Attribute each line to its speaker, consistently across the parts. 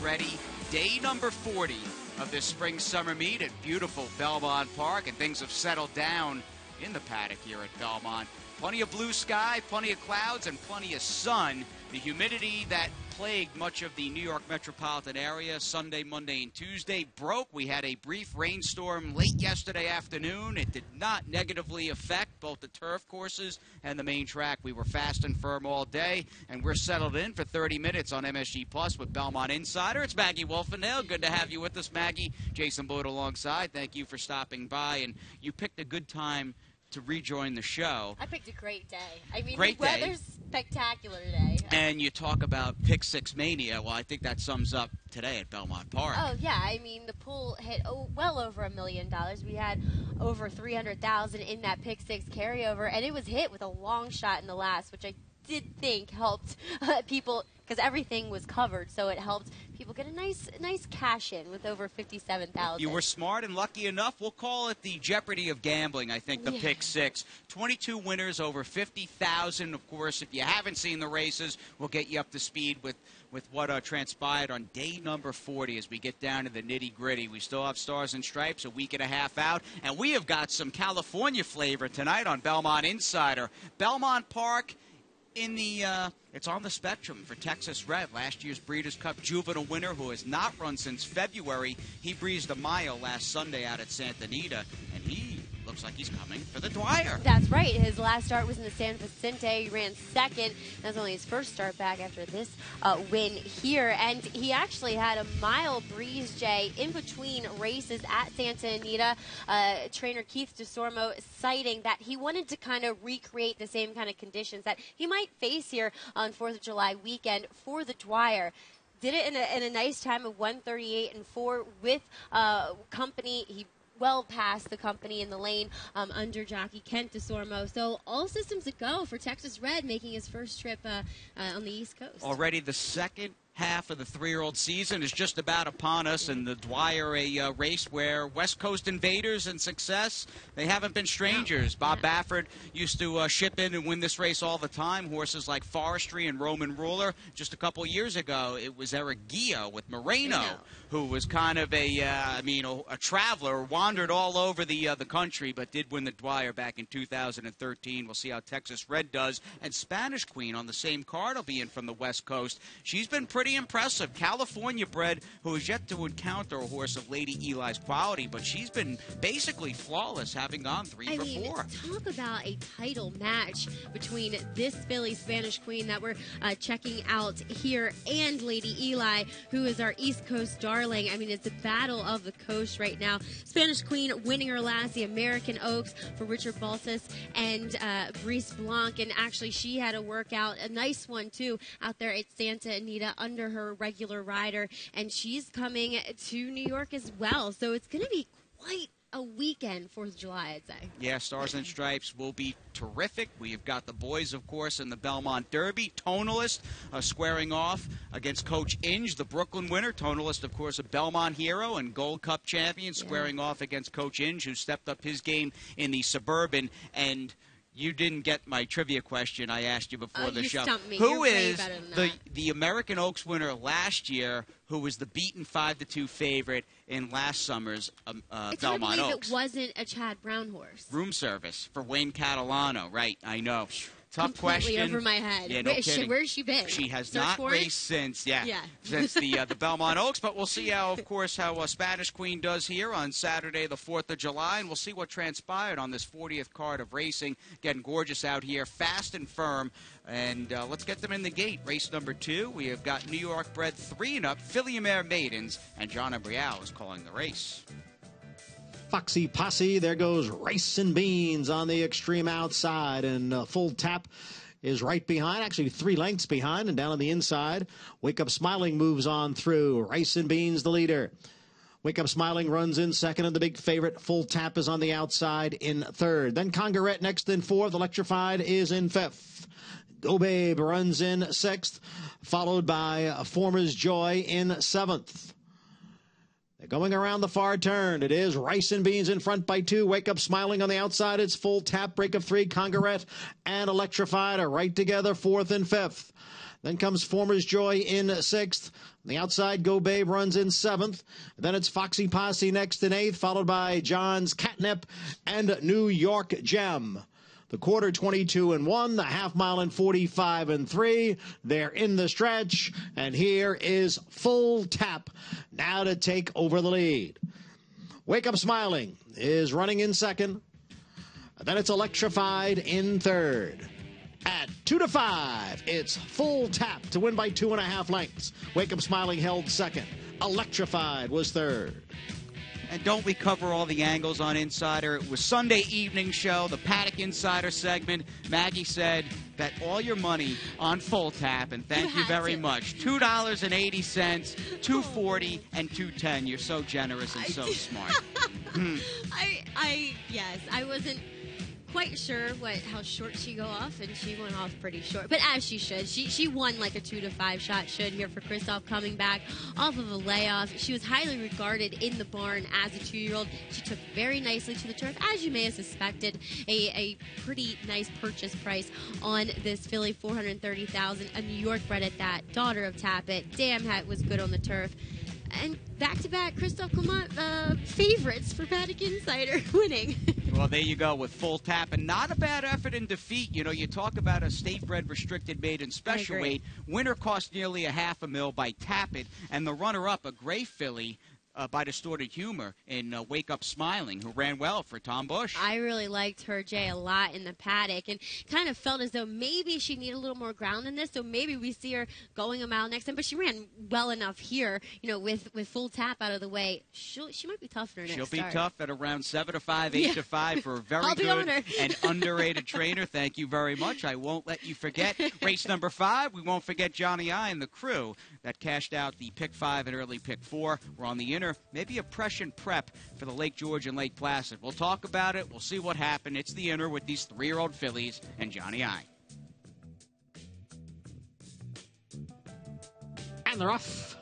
Speaker 1: ready. Day number 40 of this spring-summer meet at beautiful Belmont Park, and things have settled down in the paddock here at Belmont. Plenty of blue sky, plenty of clouds, and plenty of sun. The humidity that plagued much of the New York metropolitan area Sunday, Monday, and Tuesday broke. We had a brief rainstorm late yesterday afternoon. It did not negatively affect both the turf courses and the main track. We were fast and firm all day, and we're settled in for 30 minutes on MSG Plus with Belmont Insider. It's Maggie Wolfendale. Good to have you with us, Maggie. Jason Blewitt alongside. Thank you for stopping by, and you picked a good time to rejoin the show.
Speaker 2: I picked a great day. I mean,
Speaker 1: great
Speaker 2: the weather's spectacular today.
Speaker 1: And you talk about Pick Six Mania. Well, I think that sums up today at Belmont Park.
Speaker 2: Oh, yeah. I mean, the pool hit well over $1 million. We had over 300,000 in that Pick Six carryover, and it was hit with a long shot in the last, which I did think helped people, because everything was covered, so it helped people get a nice cash in with over 57,000.
Speaker 1: You were smart and lucky enough. We'll call it the jeopardy of gambling, I think, the Pick Six. 22 winners, over 50,000. Of course, if you haven't seen the races, we'll get you up to speed with what transpired on day number 40 as we get down to the nitty-gritty. We still have Stars and Stripes a week and a half out, and we have got some California flavor tonight on Belmont Insider. Belmont Park in the it's on the spectrum for Texas Red, last year's Breeders' Cup juvenile winner who has not run since February. He breezed a mile last Sunday out at Santa Anita, and he looks like he's coming for the Dwyer.
Speaker 2: That's right. His last start was in the San Vicente. He ran second. That's only his first start back after this win here. And he actually had a mile breeze, Jay, in between races at Santa Anita. Trainer Keith DeSormo citing that he wanted to kind of recreate the same kind of conditions that he might face here on 4th of July weekend for the Dwyer. Did it in a nice time of 1:38.4 with company. He well past the company in the lane under jockey Kent DeSormo. So all systems a go for Texas Red making his first trip on the East Coast.
Speaker 1: Already the second half of the 3-year-old season is just about upon us, and the Dwyer, a race where West Coast invaders and success, they haven't been strangers. Bob Baffert used to ship in and win this race all the time. Horses like Forestry and Roman Ruler. Just a couple years ago, it was Eric Guilla with Moreno, who was kind of a traveler, wandered all over the country, but did win the Dwyer back in 2013. We'll see how Texas Red does. And Spanish Queen on the same card will be in from the West Coast. She's been pretty impressive. California bred who has yet to encounter a horse of Lady Eli's quality, but she's been basically flawless, having gone 3 for 4.
Speaker 2: Talk about a title match between this filly, Spanish Queen, that we're checking out here, and Lady Eli, who is our East Coast darling. I mean, it's a battle of the coast right now. Spanish Queen winning her last, the American Oaks for Richard Balsas and Brice Blanc, and actually she had a workout, a nice one too, out there at Santa Anita under her regular rider, and she's coming to New York as well. So it's going to be quite a weekend, 4th of July, I'd say.
Speaker 1: Yeah, Stars and Stripes will be terrific. We've got the boys, of course, in the Belmont Derby. Tonalist squaring off against Coach Inge, the Brooklyn winner. Tonalist, of course, a Belmont hero and Gold Cup champion, squaring off against Coach Inge, who stepped up his game in the Suburban. And you didn't get my trivia question I asked you before the show.
Speaker 2: Stumped me.
Speaker 1: Who is the American Oaks winner last year, who was the beaten 5-2 favorite in last summer's Belmont Oaks?
Speaker 2: It wasn't a Chad Brown horse.
Speaker 1: Room Service for Wayne Catalano, right? I know. Tough
Speaker 2: Completely
Speaker 1: question.
Speaker 2: over my head.
Speaker 1: Yeah, no kidding.
Speaker 2: Where's she been?
Speaker 1: She has not raced since, since the Belmont Oaks. But we'll see how Spanish Queen does here on Saturday, the 4th of July, and we'll see what transpired on this 40th card of racing. Getting gorgeous out here, fast and firm. And let's get them in the gate. Race number 2, we have got New York bred 3 and up, Filly Mare Maidens, and John Abrial is calling the race.
Speaker 3: Foxy Posse, there goes Rice and Beans on the extreme outside, and Full Tap is right behind, actually 3 lengths behind, and down on the inside, Wake Up Smiling moves on through. Rice and Beans the leader. Wake Up Smiling runs in second, and the big favorite Full Tap is on the outside in third. Then Congarette next in fourth. Electrified is in fifth. Go Babe runs in sixth, followed by Former's Joy in seventh. Going around the far turn, it is Rice and Beans in front by 2. Wake Up Smiling on the outside. It's Full Tap, break of 3. Congarette and Electrified are right together, 4th and 5th. Then comes Former's Joy in 6th. On the outside, Go Babe runs in 7th. Then it's Foxy Posse next in 8th, followed by John's Catnip and New York Gem. The quarter 22-1, the half mile in 45-3. They're in the stretch, and here is Full Tap now to take over the lead. Wake Up Smiling is running in 2nd. Then it's Electrified in 3rd. At 2-5, it's Full Tap to win by 2.5 lengths. Wake Up Smiling held 2nd. Electrified was 3rd.
Speaker 1: And don't we cover all the angles on Insider? It was Sunday evening show, the Paddock Insider segment. Maggie said, bet all your money on Full Tap, and thank you very much. $2.80, $2.40, and $2.10. You're so generous and so smart.
Speaker 2: Yes, I wasn't quite sure how short she go off, and she went off pretty short, but as she should. She won like a 2-5 shot should here for Kristoff, coming back off of a layoff. She was highly regarded in the barn as a 2-year-old. She took very nicely to the turf, as you may have suspected. A pretty nice purchase price on this filly, $430,000, a New York bred at that, daughter of Tappet. Damn, was good on the turf. And back-to-back Kristoff Clement favorites for Paddock Insider winning.
Speaker 1: Well, there you go with Full Tap, and not a bad effort in defeat. You know, you talk about a state-bred restricted maiden special weight. Winner cost nearly $500,000 by Tappet, and the runner-up, a gray filly, by Distorted Humor in Wake Up Smiling, who ran well for Tom Bush.
Speaker 2: I really liked her, Jay, a lot in the paddock, and kind of felt as though maybe she needed a little more ground in this, so maybe we see her going a mile next time. But she ran well enough here, you know, with Full Tap out of the way. She might be tough in her next
Speaker 1: She'll be
Speaker 2: start.
Speaker 1: tough at around 7-5, 8-5 for a very good and underrated trainer. Thank you very much. I won't let you forget. Race number 5, we won't forget Johnny I and the crew that cashed out the pick 5 and early pick 4. We're on the inner. Maybe a Pression prep for the Lake George and Lake Placid. We'll talk about it. We'll see what happened. It's the inner with these 3-year-old fillies and Johnny I.
Speaker 3: And they're off.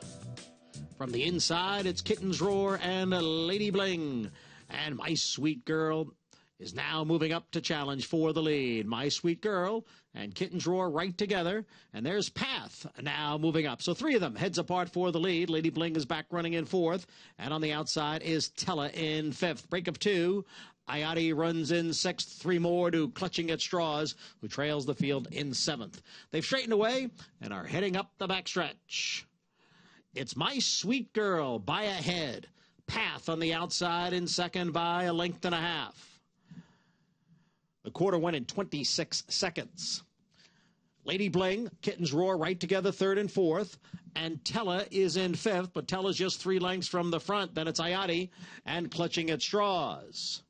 Speaker 3: From the inside, it's Kitten's Roar and Lady Bling. And My Sweet Girl is now moving up to challenge for the lead. My Sweet Girl and Kitten's Roar right together. And there's Path now moving up. So 3 of them heads apart for the lead. Lady Bling is back running in 4th. And on the outside is Tella in 5th. Break of 2. Ayati runs in 6th. 3 more to Clutching at Straws, who trails the field in 7th. They've straightened away and are heading up the backstretch. It's My Sweet Girl by a head. Path on the outside in 2nd by 1.5 lengths. The quarter went in 26 seconds. Lady Bling, Kitten's Roar right together 3rd and 4th. And Tella is in 5th, but Tella's just 3 lengths from the front. Then it's Ayati and Clutching at Straws.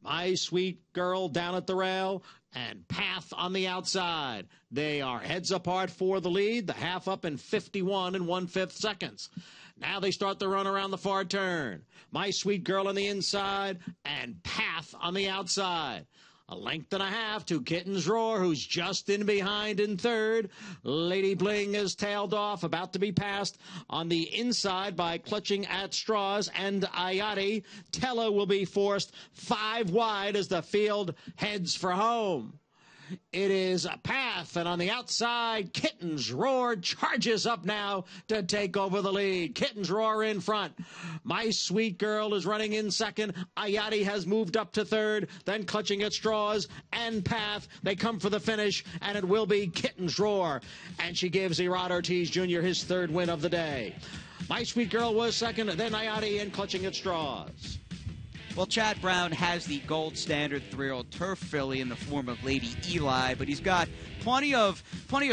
Speaker 3: My Sweet Girl down at the rail, and Path on the outside. They are heads apart for the lead, the half up in 51 1/5 seconds. Now they start the run around the far turn. My Sweet Girl on the inside, and Path on the outside. 1.5 lengths to Kitten's Roar, who's just in behind in 3rd. Lady Bling is tailed off, about to be passed on the inside by Clutching at Straws and Ayati. Tella will be forced 5 wide as the field heads for home. It is a Path, and on the outside, Kitten's Roar charges up now to take over the lead. Kitten's Roar in front. My Sweet Girl is running in 2nd. Ayati has moved up to 3rd. Then Clutching at Straws and Path. They come for the finish, and it will be Kitten's Roar. And she gives Erod Ortiz Jr. his 3rd win of the day. My Sweet Girl was 2nd, then Ayati and Clutching at Straws.
Speaker 1: Well, Chad Brown has the gold standard 3-year-old turf filly in the form of Lady Eli, but he's got plenty of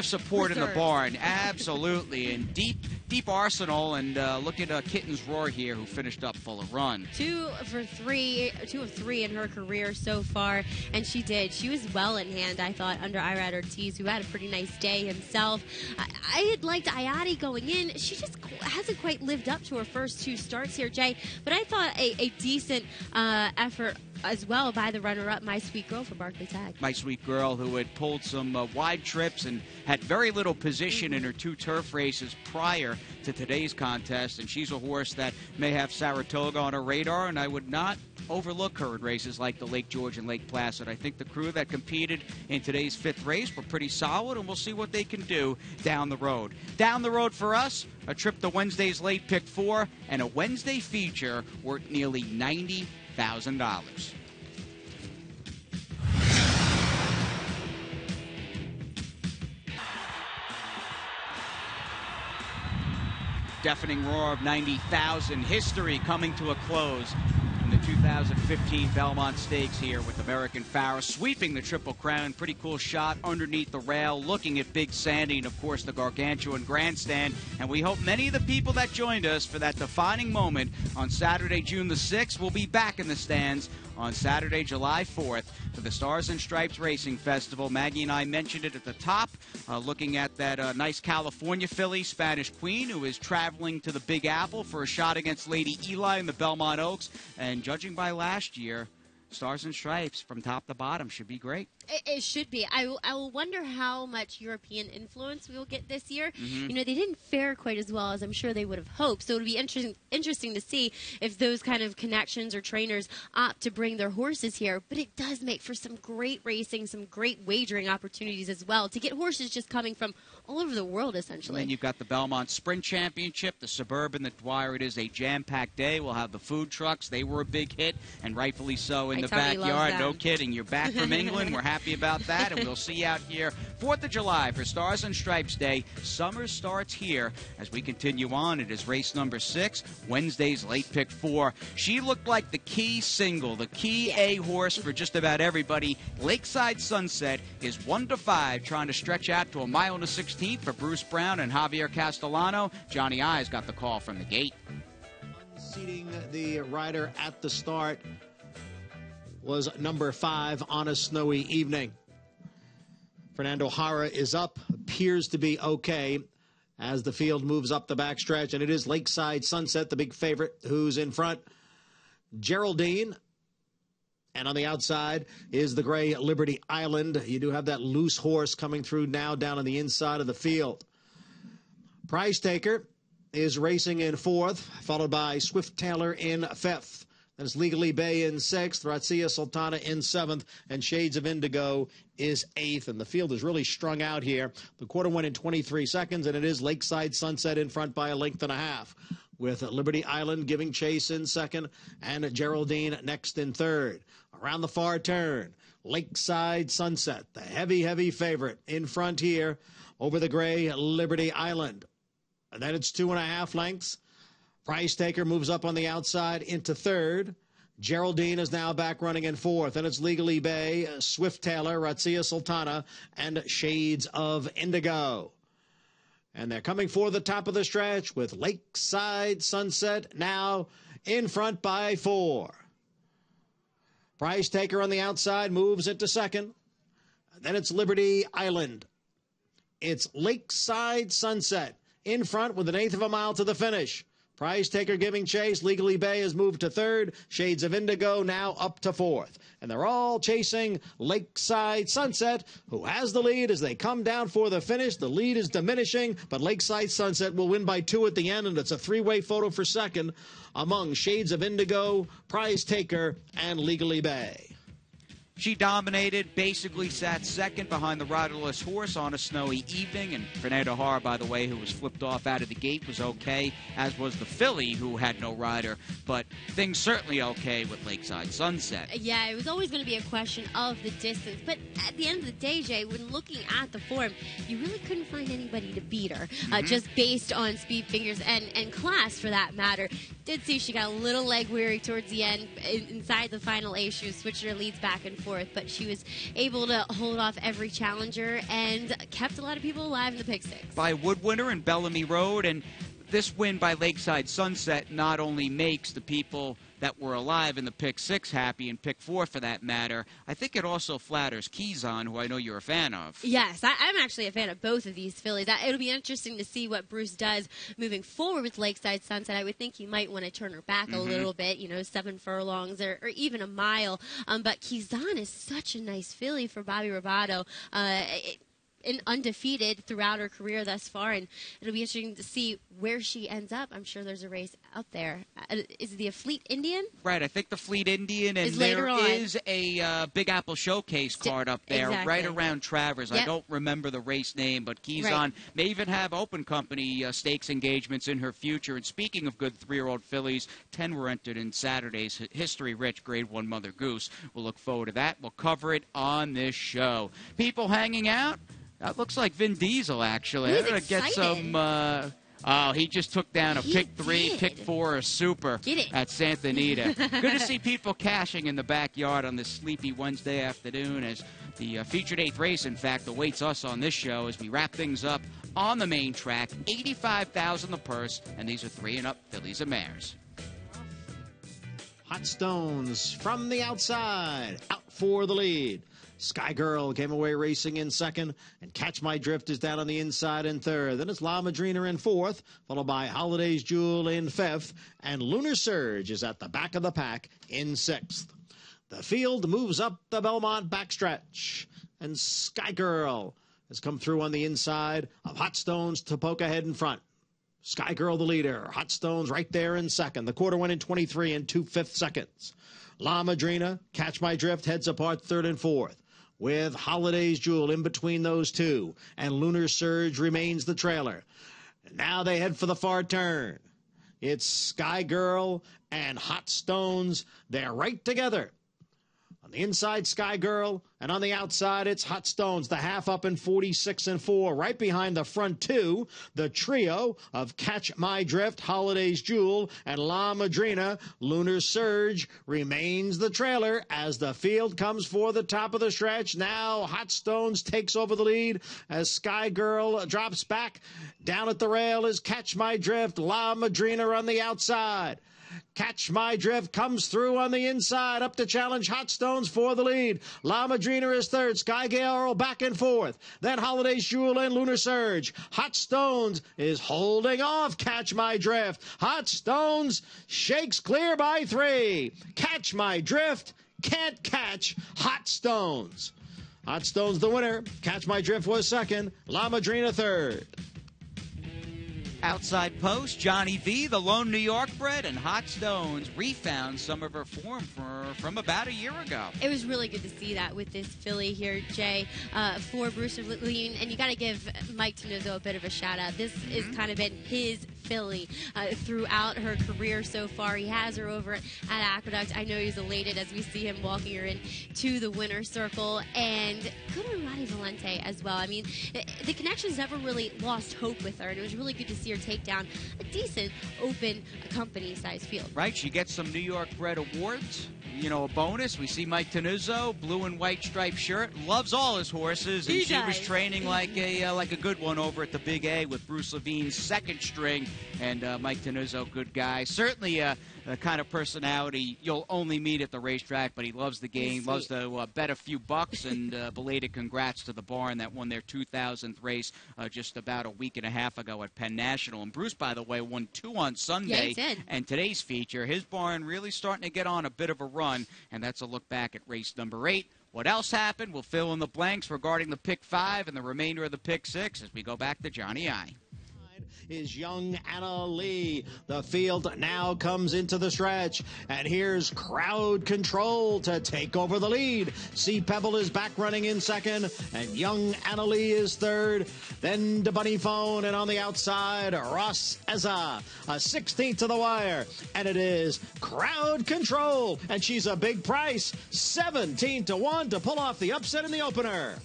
Speaker 1: support in the barn. Absolutely, and deep arsenal. And look at Kitten's Roar here, who finished up full of run. 2 of 3
Speaker 2: in her career so far, and she did. She was well in hand, I thought, under Erod Ortiz, who had a pretty nice day himself. I had liked Ayati going in. She just hasn't quite lived up to her first 2 starts here, Jay. But I thought a decent effort as well by the runner-up, My Sweet Girl, for Barclay Tag.
Speaker 1: My Sweet Girl, who had pulled some wide trips and had very little position in her 2 turf races prior to today's contest, and she's a horse that may have Saratoga on her radar, and I would not overlook her in races like the Lake George and Lake Placid. I think the crew that competed in today's 5th race were pretty solid, and we'll see what they can do down the road. Down the road for us, a trip to Wednesday's late pick 4 and a Wednesday feature worth nearly $90,000. Deafening roar of 90,000. History coming to a close in the 2015 Belmont Stakes here with American Pharoah sweeping the Triple Crown. Pretty cool shot underneath the rail, looking at Big Sandy and, of course, the gargantuan grandstand. And we hope many of the people that joined us for that defining moment on Saturday, June the 6th, will be back in the stands on Saturday, July 4th for the Stars and Stripes Racing Festival. Maggie and I mentioned it at the top, looking at that nice California filly, Spanish Queen, who is traveling to the Big Apple for a shot against Lady Eli in the Belmont Oaks. And judging by last year, Stars and Stripes from top to bottom should be great.
Speaker 2: It should be. I will wonder how much European influence we will get this year.
Speaker 1: Mm-hmm.
Speaker 2: You know, they didn't fare quite as well as I'm sure they would have hoped. So it would be interesting to see if those kind of connections or trainers opt to bring their horses here. But it does make for some great racing, some great wagering opportunities as well, to get horses just coming from all over the world, essentially.
Speaker 1: And then you've got the Belmont Sprint Championship, the Suburban, the Dwyer. It is a jam-packed day. We'll have the food trucks. They were a big hit, and rightfully so in the backyard. No kidding. You're back from England. We're happy about that, and we'll see you out here 4th of July for Stars and Stripes Day. Summer starts here as we continue on. It is race number 6, Wednesday's late pick 4. She looked like the key single, the key A horse for just about everybody. Lakeside Sunset is 1-5, trying to stretch out to a mile and a 16th for Bruce Brown and Javier Castellano. Johnny I's got the call from the gate.
Speaker 3: Unseating the rider at the start was number 5 on a snowy evening. Fernando Jara is up, appears to be okay as the field moves up the backstretch, and it is Lakeside Sunset, the big favorite, who's in front. Geraldine, and on the outside is the gray Liberty Island. You do have that loose horse coming through now down on the inside of the field. Prize Taker is racing in 4th, followed by Swift Taylor in 5th. That's Legally Bay in 6th, Razia Sultana in 7th, and Shades of Indigo is 8th. And the field is really strung out here. The quarter went in 23 seconds, and it is Lakeside Sunset in front by a length and a half, with Liberty Island giving chase in 2nd and Geraldine next in 3rd. Around the far turn, Lakeside Sunset, the heavy, heavy favorite in front here over the gray Liberty Island. And then it's 2.5 lengths. Price Taker moves up on the outside into 3rd. Geraldine is now back running in 4th. And it's Legally Bay, Swift Taylor, Razia Sultana, and Shades of Indigo. And they're coming for the top of the stretch with Lakeside Sunset now in front by 4. Price Taker on the outside moves into 2nd. And then it's Liberty Island. It's Lakeside Sunset in front with 1/8 of a mile to the finish. Prize Taker giving chase. Legally Bay has moved to 3rd. Shades of Indigo now up to 4th. And they're all chasing Lakeside Sunset, who has the lead as they come down for the finish. The lead is diminishing, but Lakeside Sunset will win by 2 at the end, and it's a 3-way photo for 2nd among Shades of Indigo, Prize Taker, and Legally Bay.
Speaker 1: She dominated, basically sat 2nd behind the riderless horse on a snowy evening. And Fernando Jara, by the way, who was flipped off out of the gate, was okay, as was the filly, who had no rider. But things certainly okay with Lakeside Sunset.
Speaker 2: Yeah, it was always going to be a question of the distance. But at the end of the day, Jay, when looking at the form, you really couldn't find anybody to beat her, just based on speed, fingers, and class, for that matter. Did see she got a little leg weary towards the end. Inside the final A, she was switching her leads back and forth, but she was able to hold off every challenger and kept a lot of people alive in the pick 6.
Speaker 1: By Wood winner and Bellamy Road, and this win by Lakeside Sunset not only makes the people that were alive in the pick 6 happy, and pick 4 for that matter, I think it also flatters Keyson, who I know you're a fan of.
Speaker 2: Yes, I'm actually a fan of both of these fillies. It'll be interesting to see what Bruce does moving forward with Lakeside Sunset. I would think he might want to turn her back a little bit, 7 furlongs or even a mile. But Keyson is such a nice filly for Bobby Roboto. undefeated throughout her career thus far, and it'll be interesting to see where she ends up. I'm sure there's a race out there. Is it the Fleet Indian?
Speaker 1: Right, I think the Fleet Indian, and there is a Big Apple Showcase card up there, right around Travers.
Speaker 2: Yep.
Speaker 1: I don't remember the race name, but Keyson may even have open company stakes engagements in her future. And speaking of good 3-year-old fillies, 10 were entered in Saturday's history-rich Grade 1 Mother Goose. We'll look forward to that. We'll cover it on this show. People hanging out? That looks like Vin Diesel, actually.
Speaker 2: He's
Speaker 1: I'm going to get some... Oh, he just took down a pick 3, pick 4, a super at Santa Anita. Good to see people cashing in the backyard on this sleepy Wednesday afternoon as the featured 8th race, in fact, awaits us on this show as we wrap things up on the main track. $85,000 the purse, and these are 3 and up fillies and mares.
Speaker 3: Hot Stones from the outside, out for the lead. Sky Girl came away racing in second, and Catch My Drift is down on the inside in third. Then it's La Madrina in fourth, followed by Holiday's Jewel in fifth, and Lunar Surge is at the back of the pack in sixth. The field moves up the Belmont backstretch, and Sky Girl has come through on the inside of Hot Stones to poke ahead in front. Sky Girl the leader, Hot Stones right there in second. The quarter went in 23 and 2/5 seconds. La Madrina, Catch My Drift heads apart third and fourth, with Holiday's Jewel in between those two, and Lunar Surge remains the trailer. And now they head for the far turn. It's Sky Girl and Hot Stones. They're right together. On the inside, Sky Girl, and on the outside, it's Hot Stones, the half up in 46 and 4. Right behind the front two, the trio of Catch My Drift, Holiday's Jewel, and La Madrina. Lunar Surge remains the trailer as the field comes for the top of the stretch. Now Hot Stones takes over the lead as Sky Girl drops back. Down at the rail is Catch My Drift, La Madrina on the outside. Catch My Drift comes through on the inside, up to challenge Hot Stones for the lead. La Madrina is third, Sky Girl back and forth. Then Holiday's Jewel and Lunar Surge. Hot Stones is holding off Catch My Drift. Hot Stones shakes clear by 3. Catch My Drift can't catch Hot Stones. Hot Stones the winner. Catch My Drift was second. La Madrina third.
Speaker 1: Outside post, Johnny V, the lone New York bred, and Hot Stones refound some of her form from about a year ago.
Speaker 2: It was really good to see that with this filly here, Jay, for Bruce Lean. And you got to give Mike Tenuzzo a bit of a shout out. This has kind of been his filly throughout her career so far. He has her over at Aqueduct. I know he's elated as we see him walking her in to the winner's circle. And good on Roddy Valente as well. I mean, the connections never really lost hope with her, and it was really good to see her take down a decent open company-sized field.
Speaker 1: Right, she gets some New York bred awards. You know, a bonus. We see Mike Tenuzzo, blue and white striped shirt, loves all his horses, and she was training like a good one over at the Big A with Bruce Levine's second string, and Mike Tenuzzo, good guy. Certainly a kind of personality you'll only meet at the racetrack, but he loves the game, loves to bet a few bucks, and belated congrats to the barn that won their 2000th race just about a week and a half ago at Penn National. And Bruce, by the way, won 2 on Sunday.
Speaker 2: Yeah, he did.
Speaker 1: And today's feature, his barn really starting to get on a bit of a run, and that's a look back at race number 8. What else happened? We'll fill in the blanks regarding the pick 5 and the remainder of the pick 6 as we go back to Johnny I.
Speaker 3: Is young Anna Lee. The field now comes into the stretch, and here's Crowd Control to take over the lead. Sea Pebble is back running in second, and young Anna Lee is third. Then to Bunny Phone, and on the outside, Ross Ezza, a 16th to the wire, and it is Crowd Control, and she's a big price, 17-1 to pull off the upset in the opener.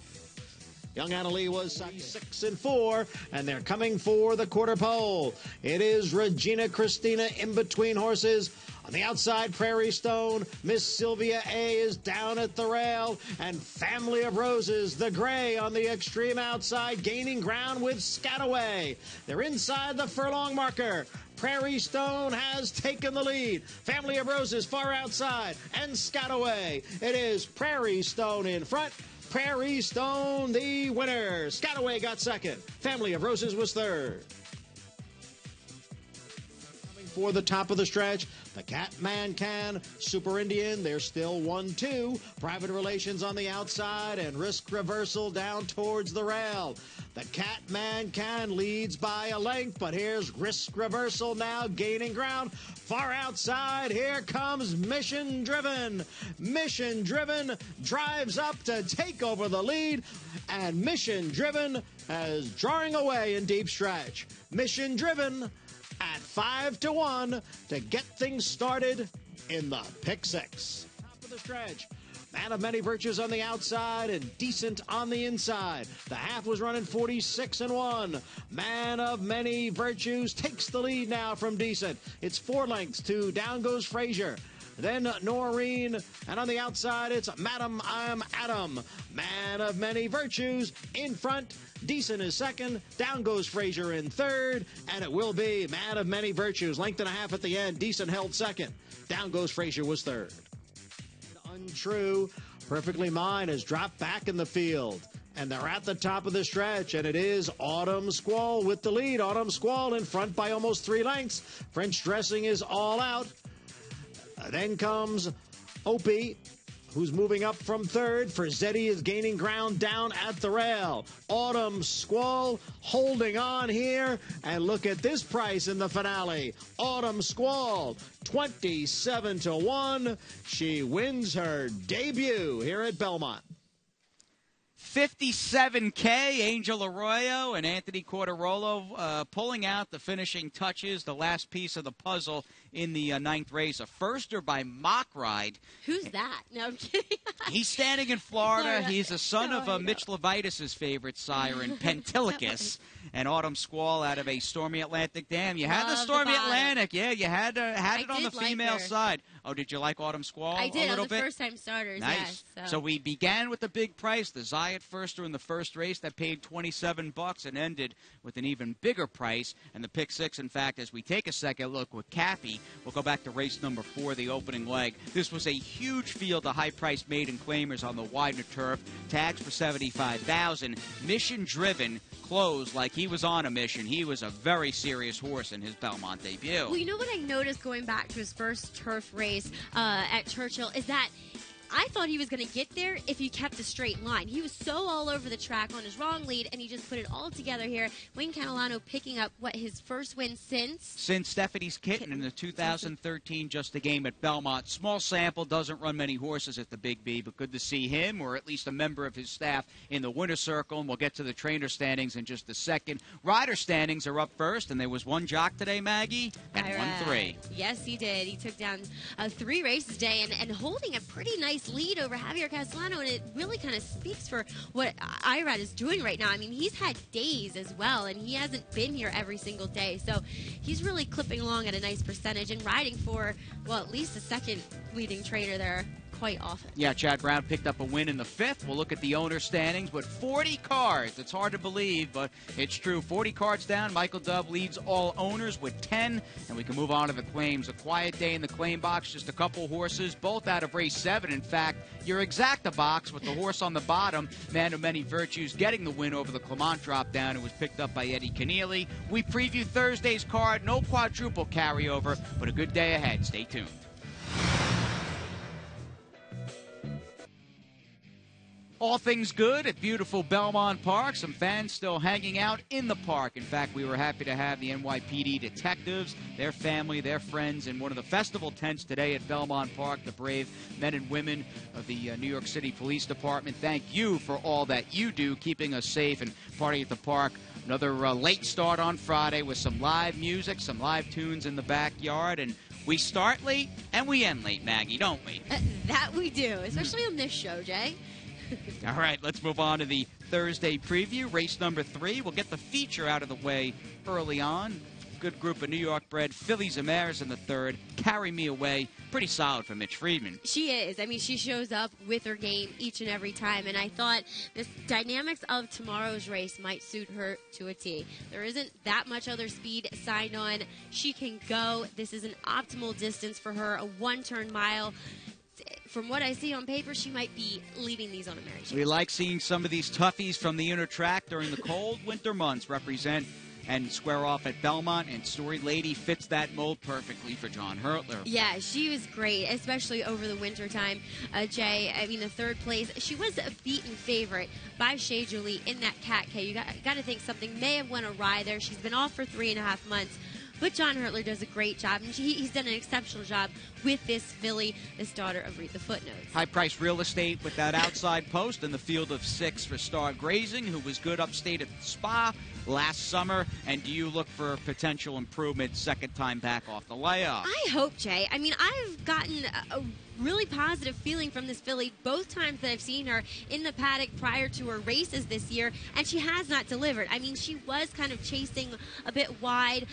Speaker 3: Young Anna Lee was 6 and 4, and they're coming for the quarter pole. It is Regina Christina in between horses. On the outside, Prairie Stone. Miss Sylvia A. is down at the rail. And Family of Roses, the gray on the extreme outside, gaining ground with Scataway. They're inside the furlong marker. Prairie Stone has taken the lead. Family of Roses far outside, and Scataway. It is Prairie Stone in front. Prairie Stone, the winner. Scataway got second. Family of Roses was third. Coming for the top of the stretch, The Catman can. Super Indian, they're still 1-2. Private Relations on the outside and Risk Reversal down towards the rail. The Catman can leads by a length, but here's Risk Reversal now gaining ground. Far outside, here comes Mission Driven. Mission Driven drives up to take over the lead, and Mission Driven is drawing away in deep stretch. Mission Driven at 5-1 to get things started in the pick six. Top of the stretch. Man of Many Virtues on the outside and Decent on the inside. The half was running 46-1. Man of Many Virtues takes the lead now from Decent. It's 4 lengths to Down Goes Frazier. Then Noreen, and on the outside it's Madam I'm Adam. Man of Many Virtues in front. Decent is second. Down Goes Frazier in third. And it will be Man of Many Virtues. Length and a half at the end. Decent held second. Down Goes Frazier was third. Untrue. Perfectly Mine has dropped back in the field. And they're at the top of the stretch, and it is Autumn Squall with the lead. Autumn Squall in front by almost 3 lengths. French Dressing is all out. Then comes Opie, who's moving up from third. Frizzetti is gaining ground down at the rail. Autumn Squall holding on here. And look at this price in the finale. Autumn Squall, 27-1. She wins her debut here at Belmont.
Speaker 1: 57K, Angel Arroyo and Anthony Cordarolo pulling out the finishing touches, the last piece of the puzzle in the ninth race. A firster by Mock Ride.
Speaker 2: Who's that? No, I'm kidding.
Speaker 1: He's standing in Florida. He's a son of Mitch Levitas' favorite siren, Pentelicus. And Autumn Squall out of a Stormy Atlantic Dam. You had the Stormy Atlantic. Yeah, you had it on the female side. Oh, did you like Autumn Squall
Speaker 2: I did.
Speaker 1: a little bit?
Speaker 2: First-time starters,
Speaker 1: nice.
Speaker 2: Yes.
Speaker 1: So we began with the big price, the Zayat Firster in the first race that paid $27 and ended with an even bigger price. And the pick six, in fact, as we take a second look with Cappy, we'll go back to race number 4, the opening leg. This was a huge field of high-priced maiden claimers on the Widener turf. Tags for $75,000. Mission Driven closed like he was on a mission. He was a very serious horse in his Belmont debut.
Speaker 2: Well, you know what I noticed going back to his first turf race at Churchill is that I thought he was going to get there if he kept a straight line. He was so all over the track on his wrong lead, and he just put it all together here. Wayne Catalano picking up, his first win since?
Speaker 1: Since Stephanie's Kitten in the 2013 Just a Game at Belmont. Small sample, doesn't run many horses at the Big B, but good to see him, or at least a member of his staff, in the winner's circle, and we'll get to the trainer standings in just a second. Rider standings are up first, and there was one jock today, Maggie, and won 3.
Speaker 2: Yes, he did. He took down 3 races today, and holding a pretty nice lead over Javier Castellano, and it really kind of speaks for what Irad is doing right now. I mean, he's had days as well, and he hasn't been here every single day, so he's really clipping along at a nice percentage and riding for, well, at least the second leading trainer there quite often.
Speaker 1: Yeah, Chad Brown picked up a win in the 5th. We'll look at the owner standings, but 40 cards. It's hard to believe, but it's true. 40 cards down. Michael Dove leads all owners with 10, and we can move on to the claims. A quiet day in the claim box, just a couple horses, both out of race 7. In fact, your exacta box with the horse on the bottom, Man of Many Virtues, getting the win over the Clement drop down. It was picked up by Eddie Keneally. We preview Thursday's card. No quadruple carryover, but a good day ahead. Stay tuned. All things good at beautiful Belmont Park. Some fans still hanging out in the park. In fact, we were happy to have the NYPD detectives, their family, their friends in one of the festival tents today at Belmont Park. The brave men and women of the New York City Police Department, thank you for all that you do, keeping us safe and partying at the park. Another late start on Friday with some live music, some live tunes in the backyard, and we start late and we end late, Maggie, don't we?
Speaker 2: That we do, especially on this show, Jay.
Speaker 1: All right, let's move on to the Thursday preview. Race number 3. We'll get the feature out of the way early on. Good group of New York-bred fillies and mares in the 3rd. Carry Me Away. Pretty solid for Mitch Friedman.
Speaker 2: She is. I mean, she shows up with her game each and every time, and I thought this dynamics of tomorrow's race might suit her to a T. There isn't that much other speed signed on. She can go. This is an optimal distance for her, a 1-turn mile. From what I see on paper, she might be leading these on a merry chase.
Speaker 1: We like seeing some of these toughies from the inner track during the cold winter months represent and square off at Belmont, and Story Lady fits that mold perfectly for John Hurtler.
Speaker 2: Yeah, she was great, especially over the wintertime. Jay, I mean, the third place, she was a beaten favorite by Shea Jolie in that Cat K. You got to think something may have went awry there. She's been off for 3.5 months. But John Hurtler does a great job, and he's done an exceptional job with this filly, this daughter of Read the Footnotes.
Speaker 1: High-priced real estate with that outside post in the field of 6 for Star Grazing, who was good upstate at the Spa last summer. And do you look for potential improvement second time back off the layoff?
Speaker 2: I hope, Jay. I mean, I've gotten a really positive feeling from this filly both times that I've seen her in the paddock prior to her races this year, and she has not delivered. I mean, she was kind of chasing a bit wide.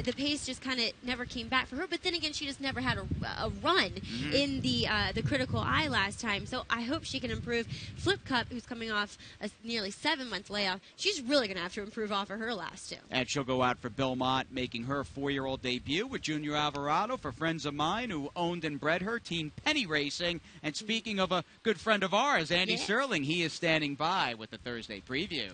Speaker 2: The pace just kind of never came back for her, but then again, she just never had a run in the Critical Eye last time, so I hope she can improve. Flip Cup, who's coming off a nearly 7-month layoff, she's really going to have to improve off of her last 2.
Speaker 1: And she'll go out for Belmont, making her 4-year-old debut with Junior Alvarado for friends of mine who owned and bred her, Team Penny Racing. And speaking of a good friend of ours, Andy Serling, he is standing by with the Thursday preview.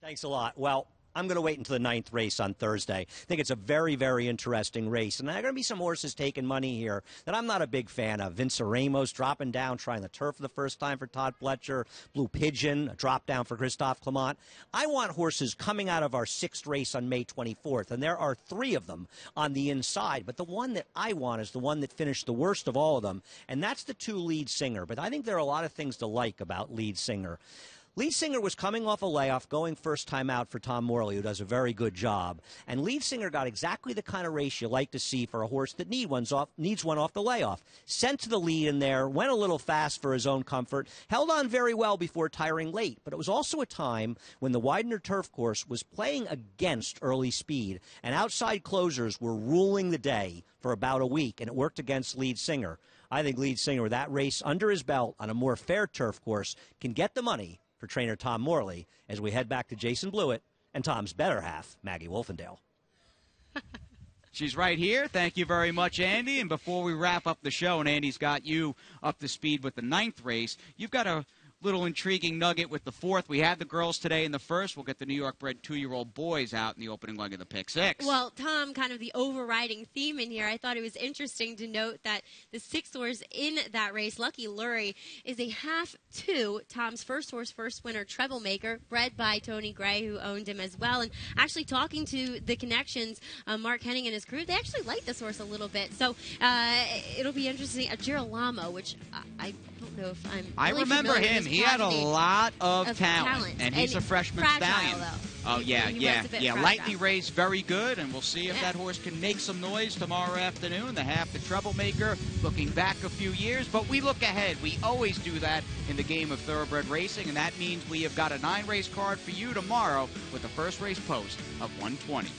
Speaker 4: Thanks a lot. Well, I'm going to wait until the 9th race on Thursday. I think it's a very, very interesting race. And there are going to be some horses taking money here that I'm not a big fan of. Vince Ramos dropping down, trying the turf for the first time for Todd Pletcher. Blue Pigeon, a drop down for Christophe Clement. I want horses coming out of our 6th race on May 24th. And there are 3 of them on the inside. But the one that I want is the one that finished the worst of all of them. And that's the 2 Lead Singer. But I think there are a lot of things to like about Lead Singer. Lead Singer was coming off a layoff, going first time out for Tom Morley, who does a very good job. And Lead Singer got exactly the kind of race you like to see for a horse that needs one off the layoff. Sent to the lead in there, went a little fast for his own comfort, held on very well before tiring late. But it was also a time when the Widener turf course was playing against early speed, and outside closers were ruling the day for about a week, and it worked against Lead Singer. I think Lead Singer, with that race under his belt on a more fair turf course, can get the money for trainer Tom Morley as we head back to Jason Blewitt and Tom's better half, Maggie Wolfendale.
Speaker 1: She's right here. Thank you very much, Andy. And before we wrap up the show, and Andy's got you up to speed with the 9th race, you've got a little intriguing nugget with the 4th. We had the girls today in the 1st. We'll get the New York-bred 2-year-old boys out in the opening leg of the Pick 6.
Speaker 2: Well, Tom, kind of the overriding theme in here, I thought it was interesting to note that the 6th horse in that race, Lucky Lurie, is a half to Tom's first horse, first winner, Treble Maker, bred by Tony Gray, who owned him as well. And actually talking to the connections, Mark Henning and his crew, they actually like this horse a little bit. So it'll be interesting. Girolamo, which I don't know if I'm
Speaker 1: I
Speaker 2: really
Speaker 1: remember him. He had a lot of talent, and he's a freshman stallion. Oh, yeah. Lightly raised, very good, and we'll see if that horse can make some noise tomorrow afternoon. The half the Troublemaker, looking back a few years, but we look ahead. We always do that in the game of thoroughbred racing, and that means we have got a 9-race card for you tomorrow with the first race post of 120.